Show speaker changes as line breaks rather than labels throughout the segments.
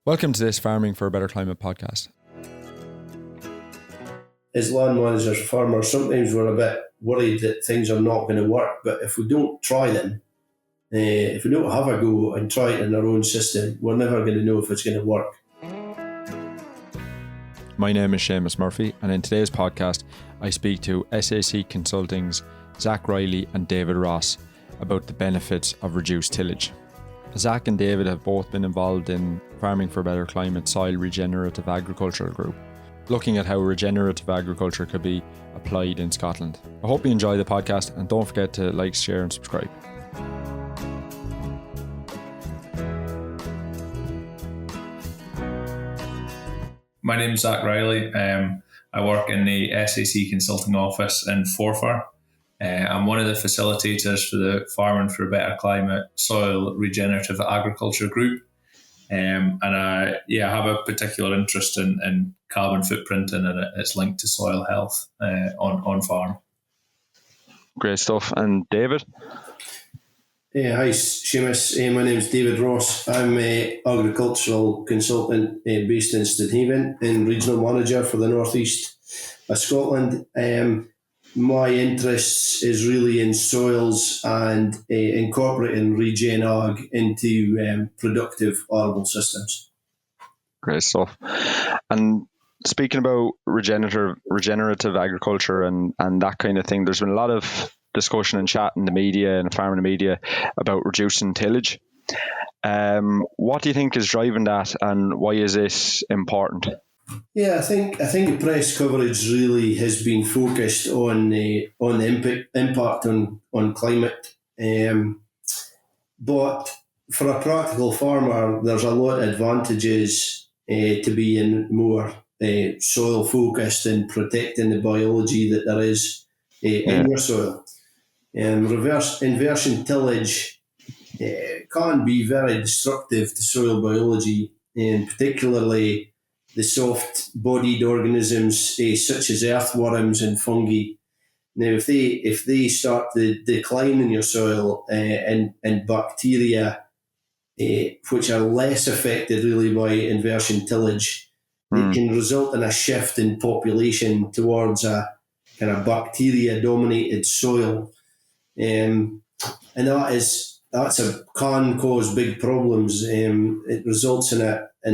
Welcome to this Farming for a Better Climate podcast.
As land managers, farmers, sometimes we're a bit worried that things are not going to work, but if we don't try them, if we don't have a go and try it in our own system, we're never going to know if it's going to work.
My name is Seamus Murphy, and in today's podcast, I speak to SAC Consulting's Zach Reilly and David Ross about the benefits of reduced tillage. Zach and David have both been involved in Farming for a Better Climate Soil Regenerative Agriculture Group, looking at how regenerative agriculture could be applied in Scotland. I hope you enjoy the podcast, and don't forget to like, share and subscribe.
My name is Zach Reilly. I work in the SAC Consulting office in Forfar. I'm one of the facilitators for the Farming for a Better Climate Soil Regenerative Agriculture Group. And I have a particular interest in carbon footprinting, and it's linked to soil health on farm.
Great stuff. And David?
Hi, Seamus. My name is David Ross. I'm an agricultural consultant based in Stonehaven and regional manager for the northeast of Scotland. My interest is really in soils and incorporating regen ag into productive arable systems.
Great stuff. And speaking about regenerative agriculture and that kind of thing, there's been a lot of discussion and chat in the media and farming media about reducing tillage. What do you think is driving that, and why is this important?
Yeah, I think the press coverage really has been focused on the impact on climate. But for a practical farmer, there's a lot of advantages to being more soil focused and protecting the biology that there is in your soil. Inversion tillage can be very destructive to soil biology, and particularly the soft-bodied organisms such as earthworms and fungi. Now, if they start to decline in your soil, and bacteria, which are less affected really by inversion tillage, it can result in a shift in population towards a kind of bacteria-dominated soil. And can cause big problems. It results in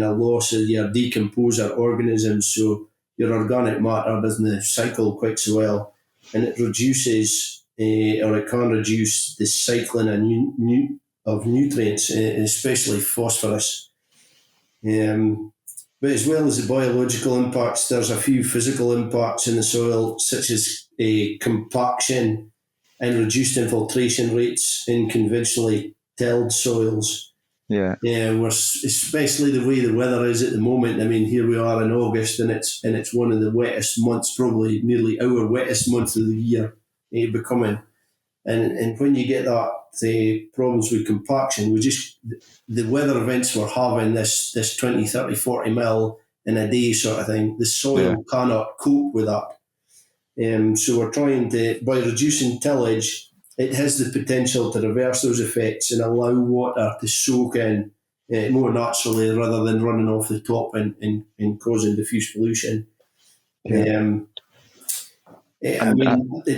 a loss of your decomposer organisms, so your organic matter doesn't cycle quite so well, and it reduces or it can reduce the cycling of nutrients, especially phosphorus. But as well as the biological impacts, there's a few physical impacts in the soil, such as compaction and reduced infiltration rates in conventionally tilled soils. Yeah, we're especially the way the weather is at the moment. I mean, here we are in August, and it's one of the wettest months, probably nearly our wettest month of the year becoming. And when you get that, the problems with compaction, the weather events we're having, this 20, 30, 40 mil in a day sort of thing, the soil cannot cope with that. So we're trying to, by reducing tillage, it has the potential to reverse those effects and allow water to soak in more naturally rather than running off the top and causing diffuse pollution. It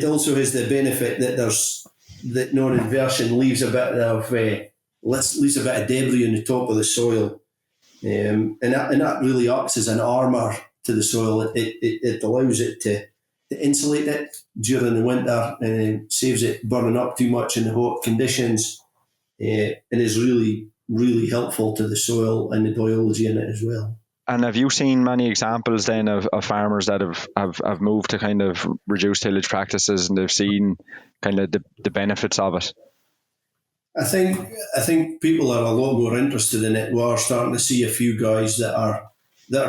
also has the benefit that non-inversion leaves a bit of debris on the top of the soil, and that really acts as an armour to the soil. It allows it to insulate it during the winter, and saves it burning up too much in the hot conditions, and is really, really helpful to the soil and the biology in it as well.
And have you seen many examples then of farmers that have moved to kind of reduce tillage practices, and they've seen kind of the benefits of it?
I think people are a lot more interested in it. We are starting to see a few guys that are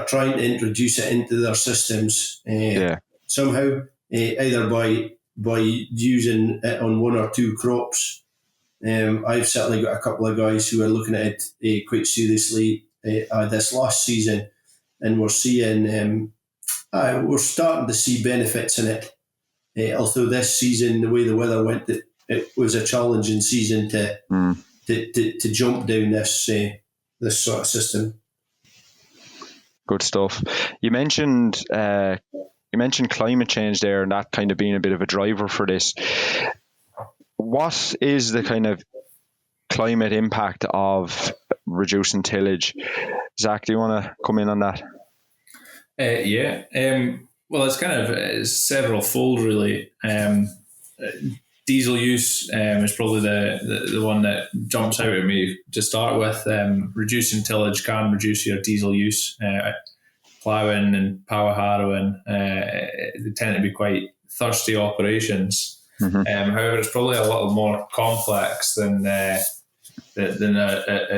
trying to introduce it into their systems. Somehow, either by using it on one or two crops. I've certainly got a couple of guys who are looking at it quite seriously this last season, and we're seeing we're starting to see benefits in it. Although this season, the way the weather went, it was a challenging season to jump down this sort of system.
Good stuff. You mentioned climate change there, and that kind of being a bit of a driver for this. What is the kind of climate impact of reducing tillage? Zach, do you want to come in on that?
Well, it's kind of several fold, really. Diesel use is probably the one that jumps out at me to start with. Reducing tillage can reduce your diesel use. Ploughing and power harrowing, they tend to be quite thirsty operations. However, it's probably a little more complex than a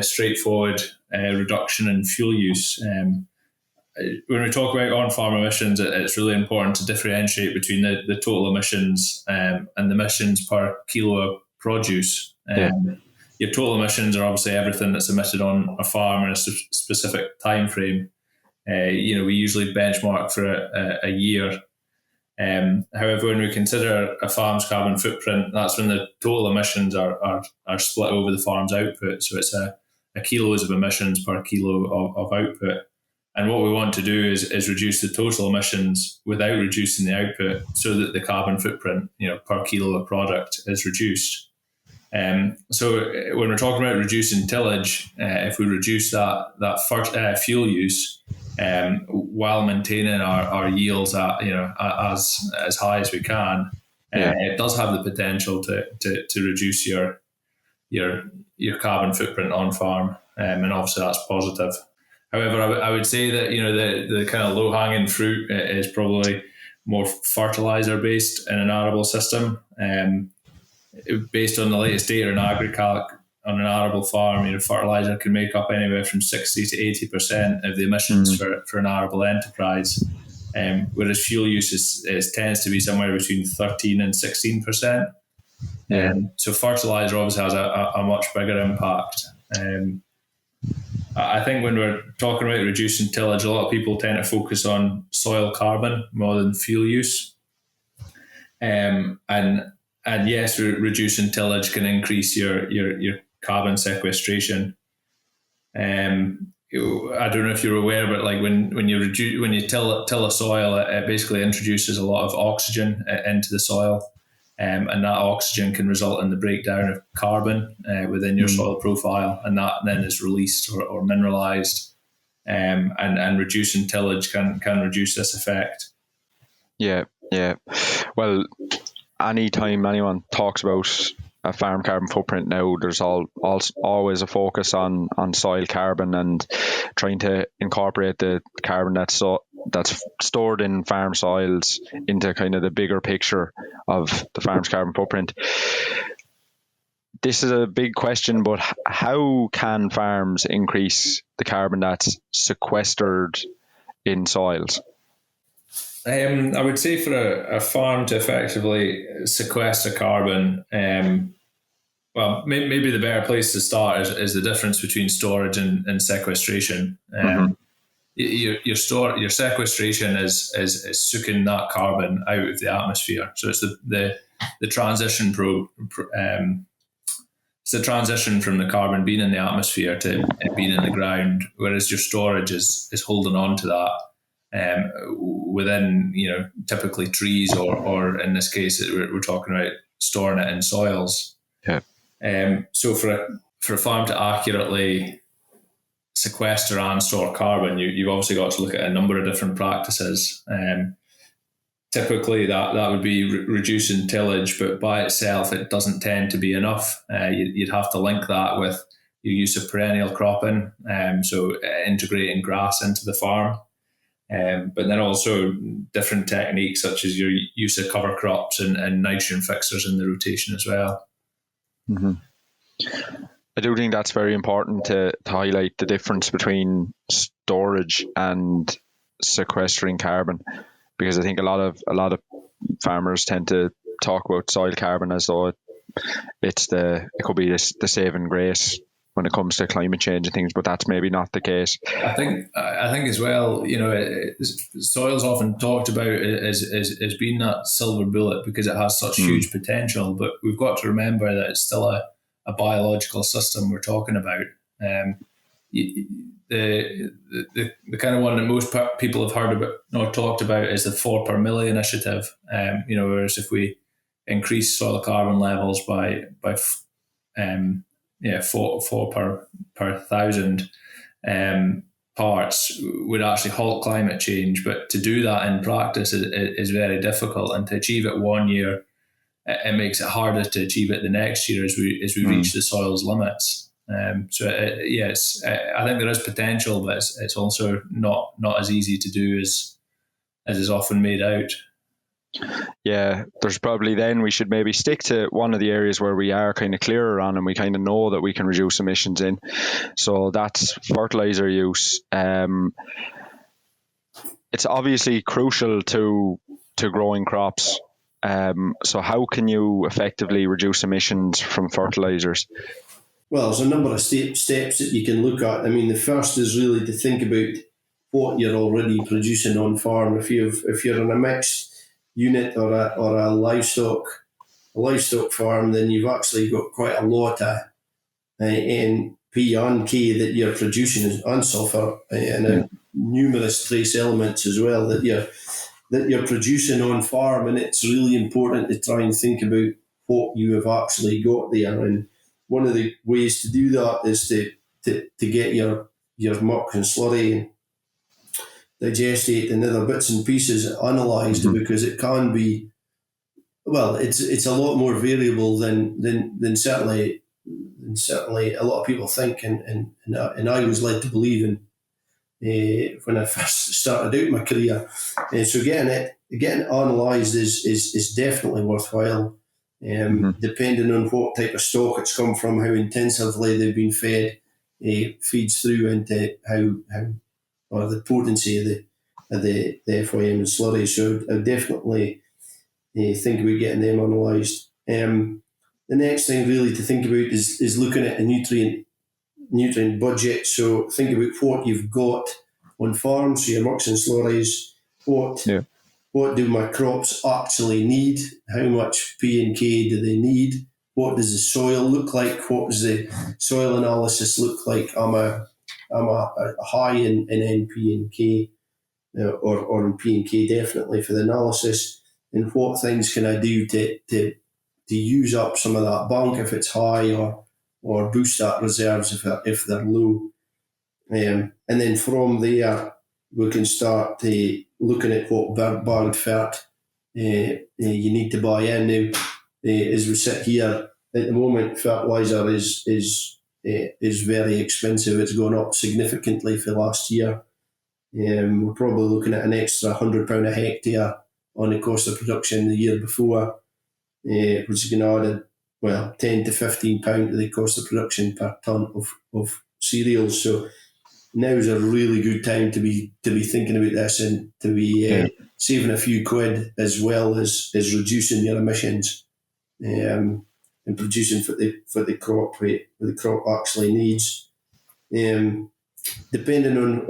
straightforward reduction in fuel use. When we talk about on-farm emissions, it's really important to differentiate between the total emissions and the emissions per kilo of produce. Your total emissions are obviously everything that's emitted on a farm in a specific time frame. We usually benchmark for a year. However, when we consider a farm's carbon footprint, that's when the total emissions are split over the farm's output. So it's a kilos of emissions per kilo of output. And what we want to do is reduce the total emissions without reducing the output, so that the carbon footprint, per kilo of product is reduced. So when we're talking about reducing tillage, if we reduce that first fuel use, while maintaining our yields at as high as we can, it does have the potential to reduce your carbon footprint on farm, and obviously that's positive. However, I would say that the kind of low hanging fruit is probably more fertilizer based in an arable system. Based on the latest data in AgriCalc, on an arable farm, fertilizer can make up anywhere from 60 to 80% of the emissions for an arable enterprise, whereas fuel use tends to be somewhere between 13 and 16%. So fertilizer obviously has a much bigger impact. I think when we're talking about reducing tillage, a lot of people tend to focus on soil carbon more than fuel use. And yes, reducing tillage can increase your carbon sequestration. I don't know if you're aware, but like when you till a soil, it basically introduces a lot of oxygen into the soil, and that oxygen can result in the breakdown of carbon within your soil profile, and that then is released or mineralized, and reducing tillage can reduce this effect.
Yeah. Well, anytime anyone talks about a farm carbon footprint now, there's always a focus on soil carbon and trying to incorporate the carbon that's stored in farm soils into kind of the bigger picture of the farm's carbon footprint. This is a big question, but how can farms increase the carbon that's sequestered in soils?
I would say for a farm to effectively sequester carbon, well, maybe the better place to start is the difference between storage and sequestration. Your sequestration is sucking that carbon out of the atmosphere. So it's the transition it's the transition from the carbon being in the atmosphere to it being in the ground, whereas your storage is holding on to that. Within typically trees or in this case we're talking about storing it in soils. So for a farm to accurately sequester and store carbon, you've obviously got to look at a number of different practices. Typically that would be reducing tillage, but by itself it doesn't tend to be enough. You'd have to link that with your use of perennial cropping, so integrating grass into the farm. But then also different techniques such as your use of cover crops and nitrogen fixers in the rotation as well.
I do think that's very important to highlight the difference between storage and sequestering carbon, because I think a lot of farmers tend to talk about soil carbon as though it could be the saving grace when it comes to climate change and things, but that's maybe not the case.
I think as well, soil's often talked about as being that silver bullet because it has such huge potential, but we've got to remember that it's still a biological system we're talking about. the kind of one that most people have heard about or talked about is the 4 per milli initiative. Whereas if we increase soil carbon levels by 4 per thousand parts, would actually halt climate change. But to do that in practice is very difficult, and to achieve it one year, it makes it harder to achieve it the next year as we reach the soil's limits. I think there is potential, but it's also not as easy to do as is often made out.
Yeah, there's probably then we should maybe stick to one of the areas where we are kind of clearer on and we kind of know that we can reduce emissions in. So that's fertilizer use. It's obviously crucial to growing crops. So how can you effectively reduce emissions from fertilizers?
Well, there's a number of steps that you can look at. I mean, the first is really to think about what you're already producing on farm. If you're in a mixed unit or a livestock farm, then you've actually got quite a lot of P and K that you're producing, and sulfur, and numerous trace elements as well that you're producing on farm. And it's really important to try and think about what you have actually got there. And one of the ways to do that is to get your muck and slurry and digestate and other bits and pieces analysed, because it can be, well, it's a lot more variable than certainly a lot of people think, and I was led to believe in when I first started out my career. So getting it analysed is definitely worthwhile. Depending on what type of stock it's come from, how intensively they've been fed, feeds through into how or the potency of the FYM and slurry. So I definitely think about getting them analysed. The next thing really to think about is looking at a nutrient budget. So think about what you've got on farm, so your mucks and slurries. What do my crops actually need? How much P and K do they need? What does the soil look like? What does the soil analysis look like? I'm a high in N, P and K, or in P and K definitely for the analysis. And what things can I do to use up some of that bunk if it's high, or boost that reserves if they're low. And then from there, we can start looking at what bagged fert you need to buy in. Now, as we sit here at the moment, fertiliser is very expensive. It's gone up significantly for last year. We're probably looking at an extra £100 a hectare on the cost of production the year before, which is going to add £10 to £15 to the cost of production per tonne of cereals. So now's a really good time to be thinking about this, and to be saving a few quid, as well as reducing your emissions, and producing for the crop what the crop actually needs. Depending on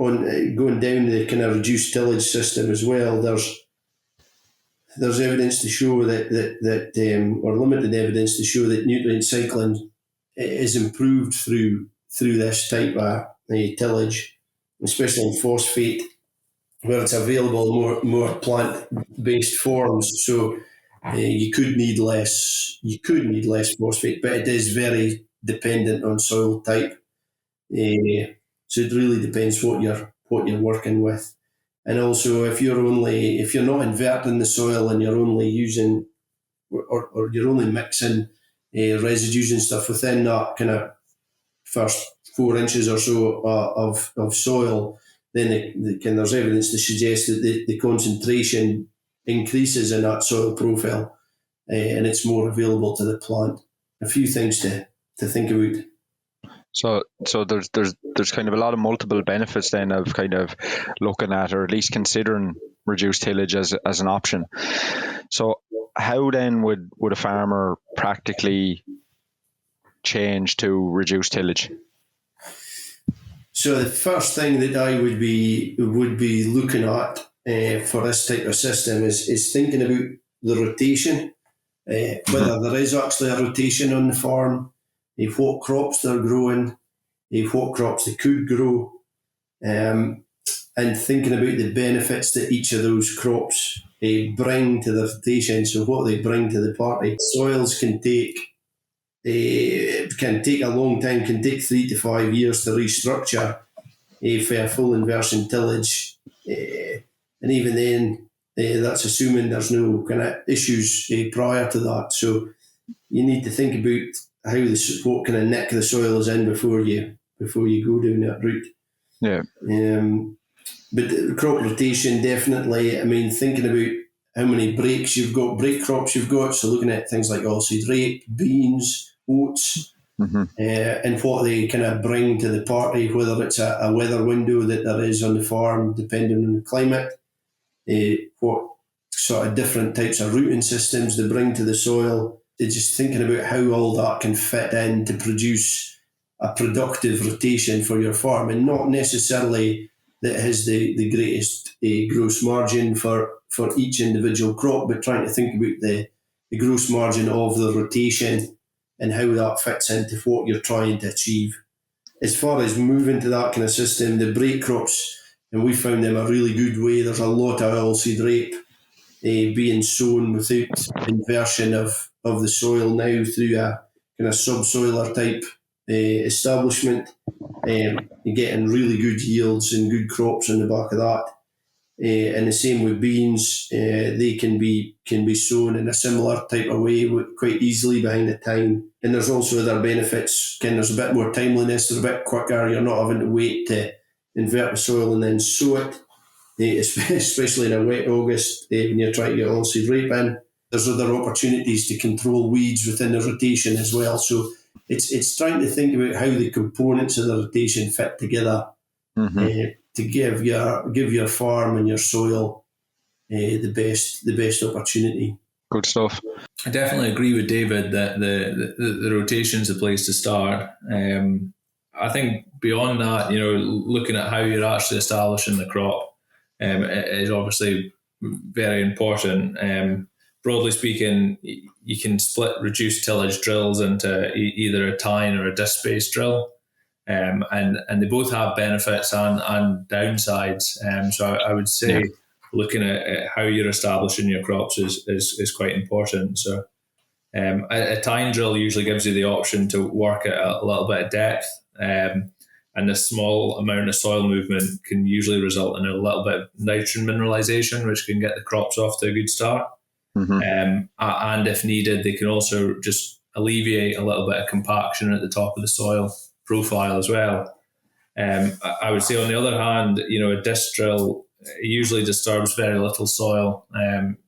going down the kind of reduced tillage system as well, there's evidence to show that or limited evidence to show that nutrient cycling is improved through this type of tillage, especially in phosphate, where it's available in more plant-based forms. So you could need less phosphate, but it is very dependent on soil type. So it really depends what you're working with. And also, if you're not inverting the soil and you're only using or you're only mixing residues and stuff within that kind of first 4 inches or so of soil, then there's evidence to suggest that the concentration increases in that soil profile, and it's more available to the plant. A few things to think about.
So there's kind of a lot of multiple benefits then of kind of looking at, or at least considering, reduced tillage as an option. So how then would a farmer practically change to reduce tillage?
So the first thing that I would be looking at for this type of system is thinking about the rotation, whether there is actually a rotation on the farm, what crops they're growing, what crops they could grow, and thinking about the benefits that each of those crops bring to the rotation, so what they bring to the party. Soils can take a long time, can take 3 to 5 years to restructure for a full inversion tillage, and even then, that's assuming there's no kind of issues prior to that. So you need to think about what kind of nick the soil is in before you go down that route.
Yeah.
But crop rotation, definitely. I mean, thinking about how many break crops you've got. So looking at things like oilseed rape, beans, oats, and what they kind of bring to the party, whether it's a weather window that there is on the farm, depending on the climate, what sort of different types of rooting systems they bring to the soil. They're just thinking about how all that can fit in to produce a productive rotation for your farm, and not necessarily that has the greatest gross margin for each individual crop, but trying to think about the gross margin of the rotation and how that fits into what you're trying to achieve. As far as moving to that kind of system, the break crops, and we found them a really good way. There's a lot of oilseed rape being sown without inversion of the soil now through a kind of subsoiler type establishment. You're getting really good yields and good crops on the back of that. And the same with beans, they can be sown in a similar type of way quite easily behind the time. And there's also other benefits. There's a bit more timeliness, they're a bit quicker, you're not having to wait to invert the soil and then sow it, especially in a wet August when you're trying to get oilseed rape in. There's other opportunities to control weeds within the rotation as well. So it's trying to think about how the components of the rotation fit together to give your farm and your soil the best opportunity.
Good stuff.
I definitely agree with David that the rotation's the place to start. I think beyond that, looking at how you're actually establishing the crop is obviously very important. Broadly speaking, you can split reduced tillage drills into either a tine or a disc-based drill. And they both have benefits and downsides. So I would say looking at how you're establishing your crops is quite important. So a tine drill usually gives you the option to work at a little bit of depth, and a small amount of soil movement can usually result in a little bit of nitrogen mineralization, which can get the crops off to a good start. And if needed, they can also just alleviate a little bit of compaction at the top of the soil profile as well. I would say on the other hand, a disc drill usually disturbs very little soil.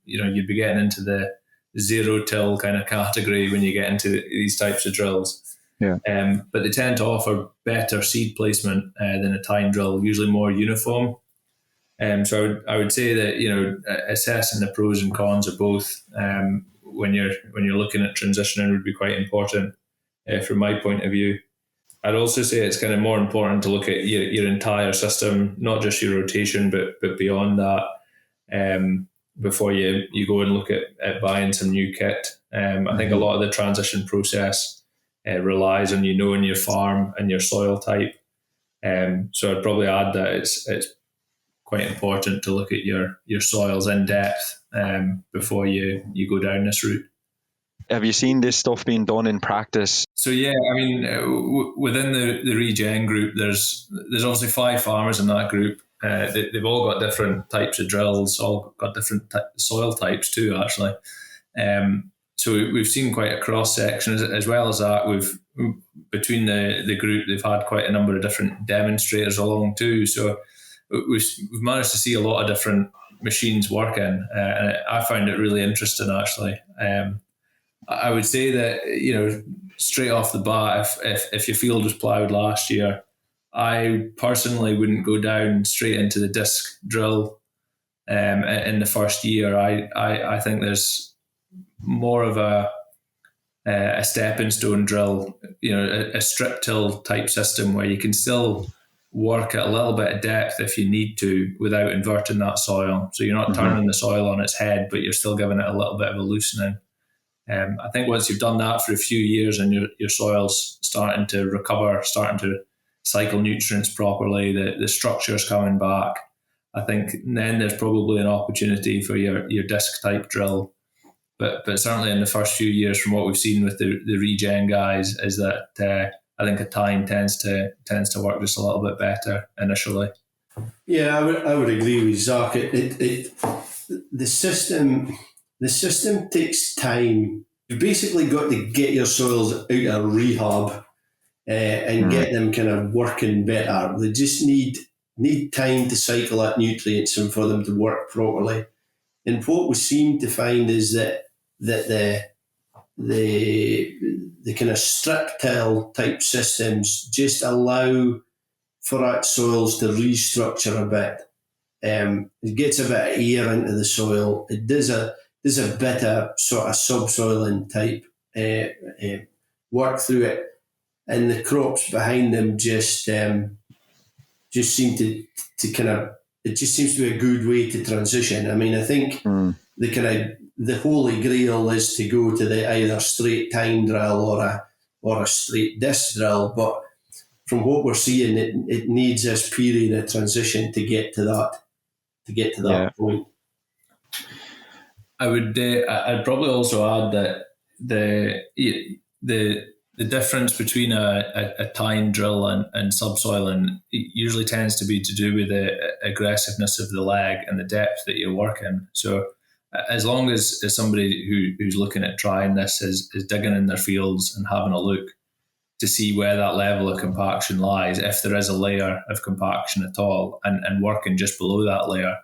You'd be getting into the zero till kind of category when you get into these types of drills. But they tend to offer better seed placement than a tine drill, usually more uniform. So I would say that assessing the pros and cons of both when you're looking at transitioning would be quite important from my point of view. I'd also say it's kind of more important to look at your entire system, not just your rotation, but beyond that, before you go and look at buying some new kit. I think a lot of the transition process relies on knowing your farm and your soil type. So I'd probably add that it's quite important to look at your soils in depth before you go down this route.
Have you seen this stuff being done in practice?
So yeah, I mean, within the regen group, there's obviously 5 farmers in that group. They've all got different types of drills, all got different soil types too, actually. So we've seen quite a cross section. As well as that, between the group, they've had quite a number of different demonstrators along too. So we've managed to see a lot of different machines working, and I found it really interesting actually. I would say that straight off the bat, if your field was ploughed last year, I personally wouldn't go down straight into the disc drill in the first year. I think there's more of a stepping stone drill, a strip till type system where you can still work at a little bit of depth if you need to without inverting that soil. So you're not turning the soil on its head, but you're still giving it a little bit of a loosening. I think once you've done that for a few years and your soil's starting to recover, starting to cycle nutrients properly, the structure's coming back, I think then there's probably an opportunity for your disc type drill. But certainly in the first few years, from what we've seen with the regen guys, is that I think a tine tends to work just a little bit better initially.
Yeah, I would agree with Zach. The system takes time. You've basically got to get your soils out of rehab and get them kind of working better. They just need time to cycle out nutrients and for them to work properly. And what we seem to find is that the kind of strip till type systems just allow for our soils to restructure a bit. It gets a bit of air into the soil. It does a bit of sort of subsoiling type work through it, and the crops behind them just seem to kind of, it just seems to be a good way to transition. I mean, I think the holy grail is to go to the either straight tine drill or a straight disc drill, but from what we're seeing, it needs this period of transition to get to that point.
I'd probably also add that the difference between a tine drill and subsoiling usually tends to be to do with the aggressiveness of the leg and the depth that you're working. So as long as somebody who's looking at trying this is digging in their fields and having a look to see where that level of compaction lies, if there is a layer of compaction at all, and working just below that layer,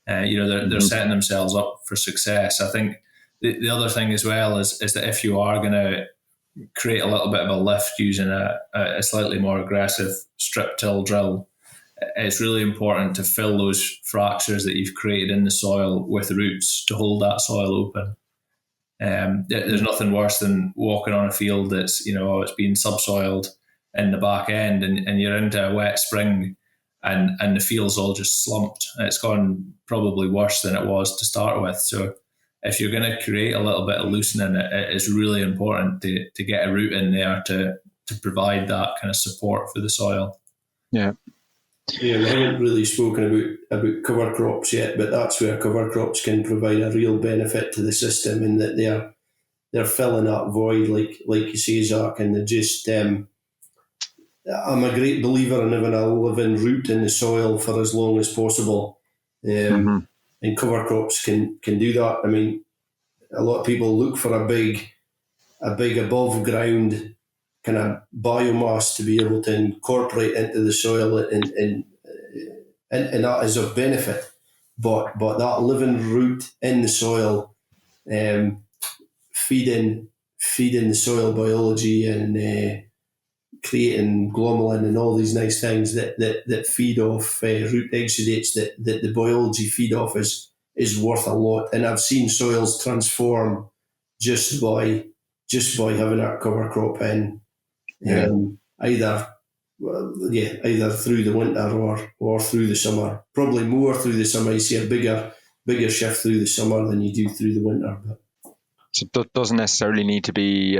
they're setting themselves up for success. I think the other thing as well is that if you are going to create a little bit of a lift using a slightly more aggressive strip till drill, it's really important to fill those fractures that you've created in the soil with roots to hold that soil open. There's nothing worse than walking on a field that's, it's been subsoiled in the back end, and you're into a wet spring and the field's all just slumped. It's gone probably worse than it was to start with. So if you're going to create a little bit of loosening, it's really important to get a root in there to provide that kind of support for the soil.
Yeah.
Yeah, we haven't really spoken about cover crops yet, but that's where cover crops can provide a real benefit to the system, in that they're filling that void, like you say, Zach, and they just. I'm a great believer in having a living root in the soil for as long as possible, and cover crops can do that. I mean, a lot of people look for a big above ground kind of biomass to be able to incorporate into the soil, and that is of benefit. But that living root in the soil, feeding the soil biology and creating glomalin and all these nice things that feed off root exudates that the biology feed off is worth a lot. And I've seen soils transform just by having that cover crop in. Either through the winter or through the summer. Probably more through the summer. You see a bigger shift through the summer than you do through the winter.
So it doesn't necessarily need to be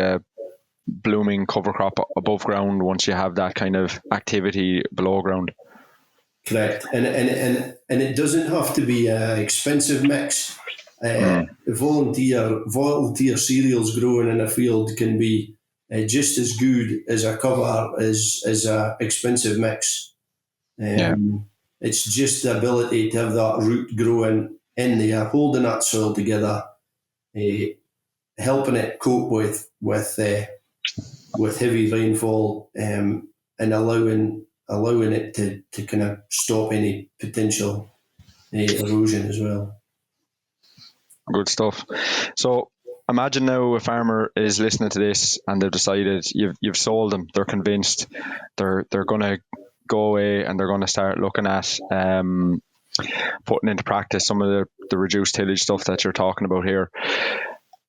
blooming cover crop above ground once you have that kind of activity below ground.
Correct, and it doesn't have to be an expensive mix. Volunteer cereals growing in a field can be just as good as a cover as a expensive mix. It's just the ability to have that root growing in there, holding that soil together, helping it cope with heavy rainfall, and allowing it to kind of stop any potential erosion as well.
Good stuff. So imagine now a farmer is listening to this and they've decided you've sold them. They're convinced. They're going to go away and they're going to start looking at putting into practice some of the reduced tillage stuff that you're talking about here.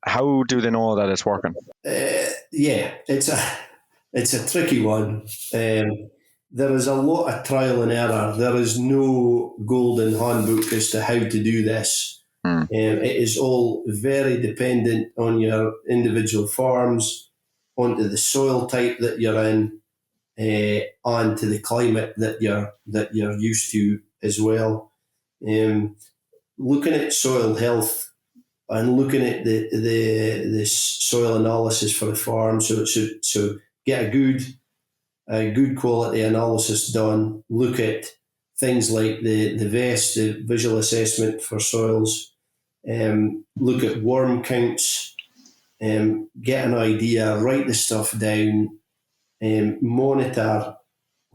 How do they know that it's working?
It's a tricky one. There is a lot of trial and error. There is no golden handbook as to how to do this. It is all very dependent on your individual farms, onto the soil type that you're in, and to the climate that you're used to as well. Looking at soil health and looking at the soil analysis for the farm, so get a good quality analysis done. Look at things like the VEST, the visual assessment for soils. Look at worm counts. Get an idea. Write the stuff down. Monitor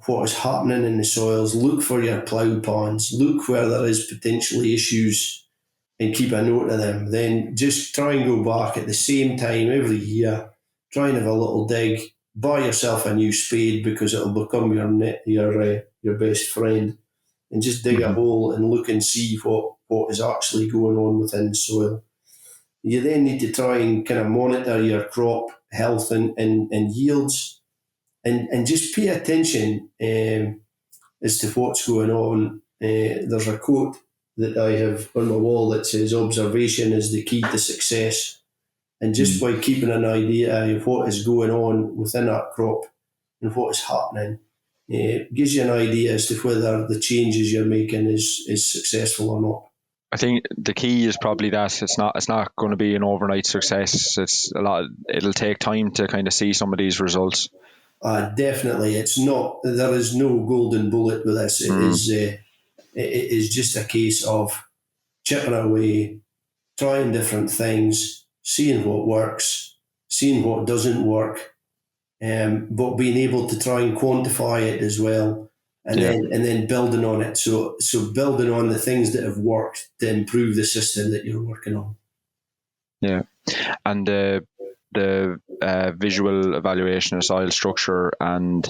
what is happening in the soils. Look for your plough ponds. Look where there is potentially issues and keep a note of them. Then just try and go back at the same time every year. Try and have a little dig. Buy yourself a new spade because it'll become your best friend. And just dig a hole and look and see what is actually going on within the soil. You then need to try and kind of monitor your crop health and yields. And just pay attention as to what's going on. There's a quote that I have on my wall that says, "Observation is the key to success." And just by keeping an idea of what is going on within that crop and what is happening, it gives you an idea as to whether the changes you're making is successful or not.
I think the key is probably that it's not going to be an overnight success. It'll take time to kind of see some of these results.
Definitely, it's not. There is no golden bullet with this. It is just a case of chipping away, trying different things, seeing what works, seeing what doesn't work, but being able to try and quantify it as well, and then building on it. So building on the things that have worked to improve the system that you're working on.
Yeah, and the visual evaluation of soil structure and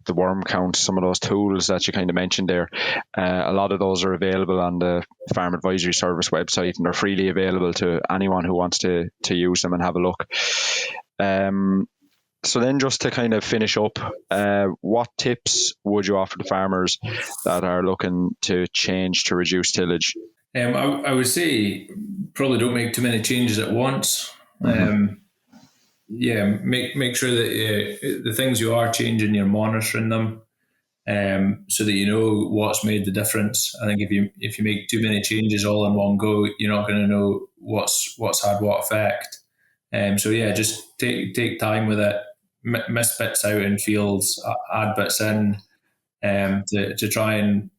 the worm count, some of those tools that you kind of mentioned there, a lot of those are available on the Farm Advisory Service website, and they're freely available to anyone who wants to use them and have a look. So then just to kind of finish up, what tips would you offer to farmers that are looking to change to reduce tillage?
I would say probably don't make too many changes at once. Make sure that the things you are changing, you're monitoring them, so that you know what's made the difference. I think if you make too many changes all in one go, you're not going to know what's had what effect. Just take time with it. Miss bits out in fields, add bits in, to try and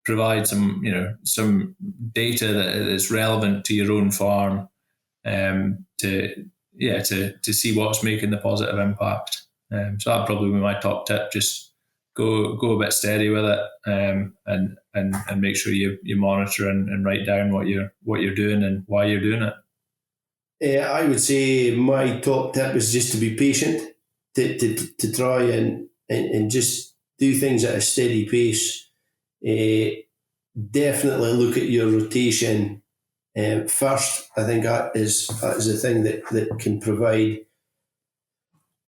provide some data that is relevant to your own farm, to see what's making the positive impact. So that'd probably be my top tip. Just go a bit steady with it, and make sure you monitor and write down what you're doing and why you're doing it.
I would say my top tip is just to be patient, to try and just do things at a steady pace. Definitely look at your rotation first. I think that is the thing that can provide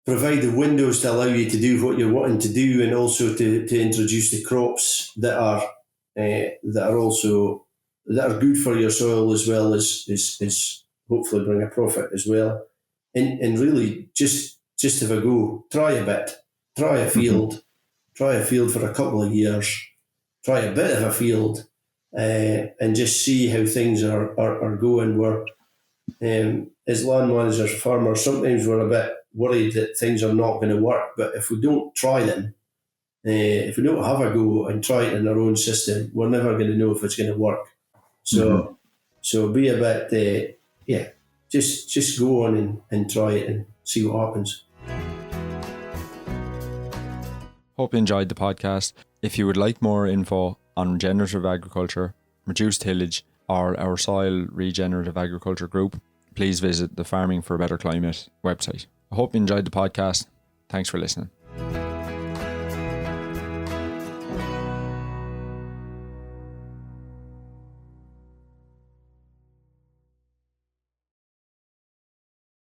the windows to allow you to do what you're wanting to do, and also to introduce the crops that are good for your soil, as well as hopefully bring a profit as well. And really just have a go. Try a bit. Try a field. Try a field for a couple of years. Try a bit of a field, and just see how things are going. We're, as land managers, farmers, sometimes we're a bit worried that things are not going to work. But if we don't try them, if we don't have a go and try it in our own system, we're never going to know if it's going to work. So be a bit, just go on and try it and see what happens.
Hope you enjoyed the podcast. If you would like more info on regenerative agriculture, reduced tillage, or our soil regenerative agriculture group, please visit the Farming for a Better Climate website. I hope you enjoyed the podcast. Thanks for listening.